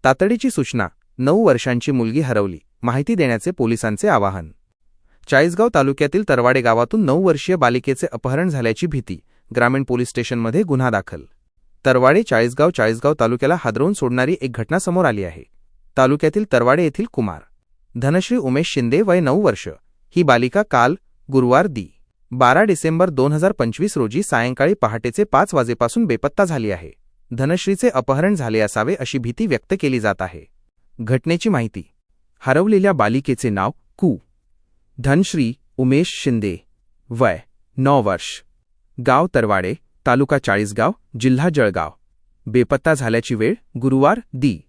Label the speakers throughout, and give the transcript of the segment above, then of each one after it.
Speaker 1: तातडीची सूचना, 9 वर्षांची मुलगी हरवली, माहिती देण्याचे पोलिसांचे आवाहन। चाळीसगाव तालुक्यातील तरवाडे गावातून 9 वर्षीय बालिकेचे अपहरण झाल्याची भीती, ग्रामीण पोलीस स्टेशनमध्ये गुन्हा दाखल। तरवाडे चाळीसगाव तालुक्याला हादरवून सोडणारी एक घटना समोर आली आहे। तालुक्यातील तरवाडे येथील कुमार धनश्री उमेश शिंदे वय 9 वर्ष ही बालिका काल गुरुवार दि. 12 डिसेंबर 2025 रोजी सायंकाळी पहाटेचे 5 वाजेपासून बेपत्ता झाली आहे। धनश्रीचे अपहरण झाले असावे अशी भीती व्यक्त केली जात आहे। घटनेची माहिती, हरवलेल्या बालिकेचे नाव धनश्री उमेश शिंदे, वय 9 वर्ष, गाव तरवाडे, तालुका चाळीसगाव, जिल्हा जळगाव। बेपत्ता झाल्याची वेळ गुरुवार दि.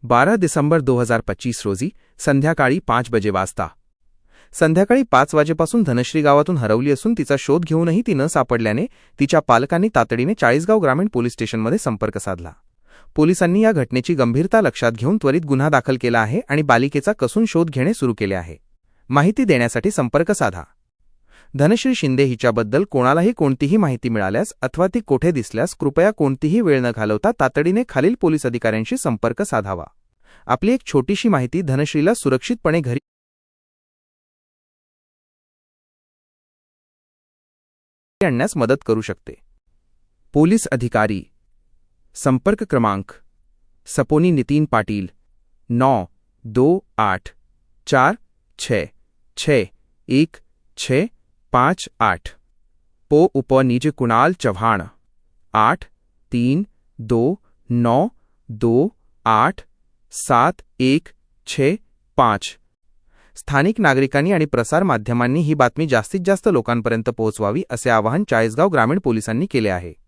Speaker 1: 12 डिसेंबर 2025 रोजी संध्याकाळी 5 वाजता। संध्याकाळी 5 वाजेपासून धनश्री गावातून हरवली असून तिचा शोध घेऊनही ती न सापडल्याने तिच्या पालकांनी तातडीने चाळीसगाव ग्रामीण पोलीस स्टेशनमध्ये संपर्क साधला। पोलिसांनी या घटनेची गंभीरता लक्षात घेऊन त्वरित गुन्हा दाखल केला आहे आणि बालिकेचा कसून शोध घेणे सुरू केले आहे। माहिती देण्यासाठी संपर्क साधा। धनश्री शिंदे हिच्याबद्दल कोणालाही कोणतीही माहिती मिळाल्यास अथवा ती कोठे दिसल्यास कृपया कोणतीही वेळ न घालवता तातडीने खालील पोलीस अधिकाऱ्यांशी संपर्क साधावा। आपली एक छोटीशी माहिती धनश्रीला सुरक्षितपणे घरी आणण्यास मदत करू शकते। पोलीस अधिकारी संपर्क क्रमांक सपोनी नितीन पाटील 9286661658 पो उप निज कुणाल चव्हाण 8329287165। स्थानिक नागरिकांनी आणि प्रसार माध्यमांनी ही बातमी जास्तीत जास्त लोकांपर्यंत पोहोचवावी असे आवाहन चाळीसगाव ग्रामीण पोलिसांनी केले आहे।